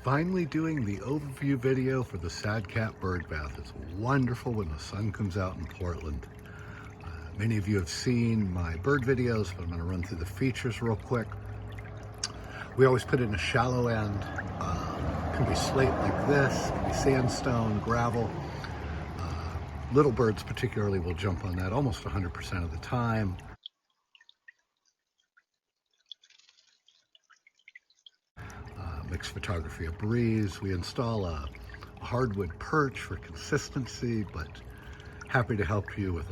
Finally doing the overview video for the Sad Cat bird bath. It's wonderful when the sun comes out in Portland. Many of you have seen my bird videos, but I'm going to run through the features real quick. We always put in a shallow end. It can be slate like this, it can be sandstone, gravel. Little birds particularly will jump on that almost 100% of the time. Mixed photography, a breeze. We install a hardwood perch for consistency, but happy to help you with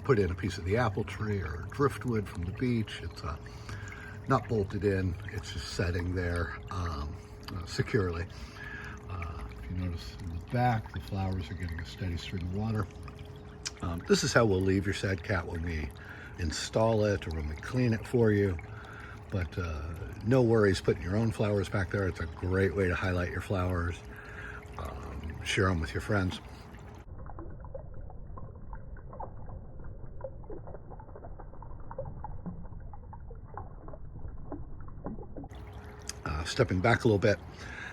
put in a piece of the apple tree or driftwood from the beach. It's not bolted in, it's just setting there securely. If you notice in the back, the flowers are getting a steady stream of water. This is how we'll leave your Sad Cat when we install it or when we clean it for you. But no worries putting your own flowers back there. It's a great way to highlight your flowers, share them with your friends. Stepping back a little bit,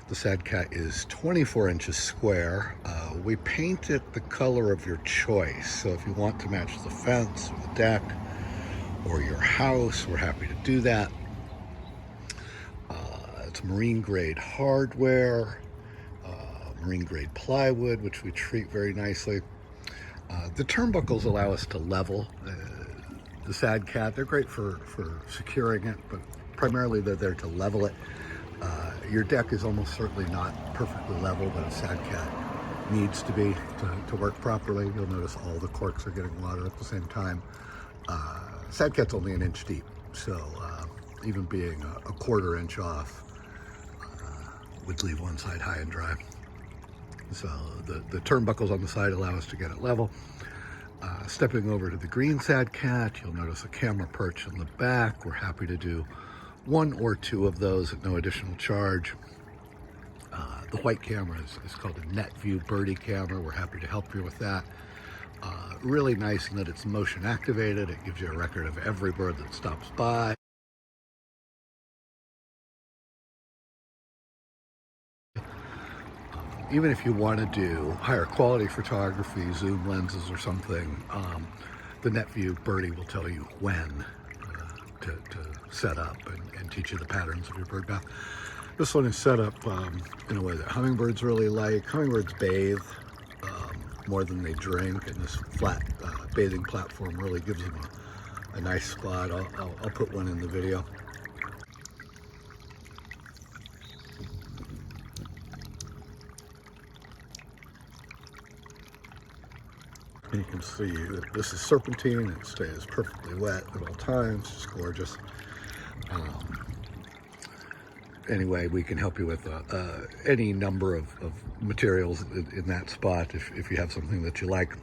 the Sad Cat is 24 inches square. We paint it the color of your choice. So if you want to match the fence or the deck or your house, we're happy to do that. It's marine grade hardware, marine grade plywood, which we treat very nicely. The turnbuckles allow us to level the Sad Cat. They're great for securing it, but primarily they're there to level it. Your deck is almost certainly not perfectly level, but a Sad Cat needs to be to work properly. You'll notice all the corks are getting water at the same time. Sad Cat's only 1 inch deep, so even being a 1/4 inch off would leave one side high and dry. So the turnbuckles on the side allow us to get it level. Stepping over to the green Sad Cat, you'll notice a camera perch in the back. We're happy to do 1 or 2 of those at no additional charge. The white camera is called a NetView Birdie camera. We're happy to help you with that. Really nice in that it's motion activated. It gives you a record of every bird that stops by. Even if you want to do higher quality photography, zoom lenses or something, the NetView Birdie will tell you when to set up and teach you the patterns of your bird bath. This one is set up in a way that hummingbirds really like. Hummingbirds bathe more than they drink, and this flat bathing platform really gives them a nice spot. I'll put one in the video. And you can see that this is serpentine. It stays perfectly wet at all times. It's gorgeous. Anyway, we can help you with any number of materials in that spot if you have something that you like.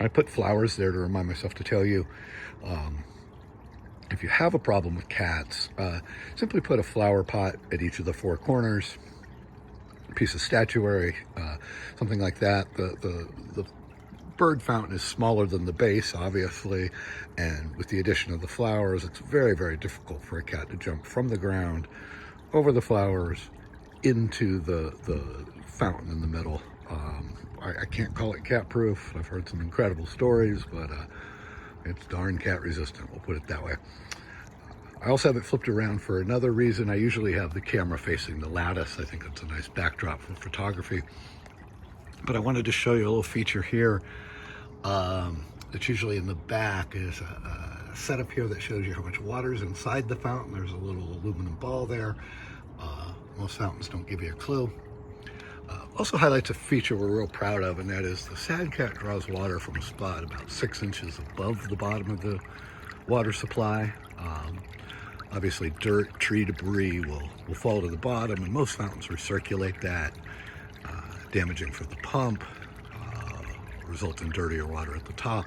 I put flowers there to remind myself to tell you, if you have a problem with cats, simply put a flower pot at each of the 4 corners, a piece of statuary, something like that. The bird fountain is smaller than the base, obviously, and with the addition of the flowers, it's very, very difficult for a cat to jump from the ground over the flowers into the fountain in the middle. I can't call it cat proof. I've heard some incredible stories, but it's darn cat resistant, we'll put it that way. I also have it flipped around for another reason. I usually have the camera facing the lattice. I think it's a nice backdrop for photography. But I wanted to show you a little feature here that's usually in the back. Is a setup here that shows you how much water is inside the fountain. There's a little aluminum ball there. Most fountains don't give you a clue. Also highlights a feature we're real proud of, and that is the Sad Cat draws water from a spot about 6 inches above the bottom of the water supply. Obviously dirt, tree debris will fall to the bottom, and most fountains recirculate that, damaging for the pump, results in dirtier water at the top.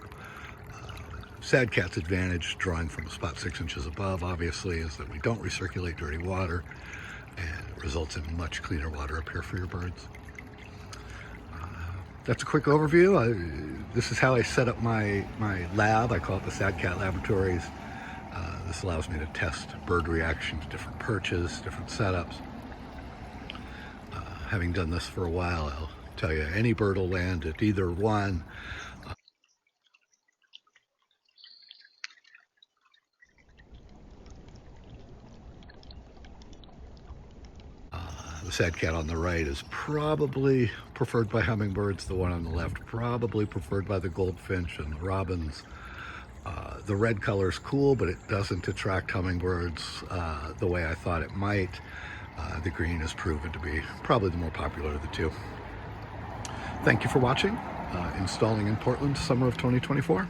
Sad Cat's advantage, drawing from a spot 6 inches above, obviously, is that we don't recirculate dirty water, and it results in much cleaner water up here for your birds. That's a quick overview. This is how I set up my lab. I call it the Sad Cat Laboratories. This allows me to test bird reaction to different perches, different setups. having done this for a while, I'll tell you, any bird will land at either one. The sad cat on the right is probably preferred by hummingbirds. The one on the left probably preferred by the goldfinch and the robins. The red color is cool, but it doesn't attract hummingbirds the way I thought it might. The green has proven to be probably the more popular of the two. Thank you for watching. Installing in Portland, summer of 2024.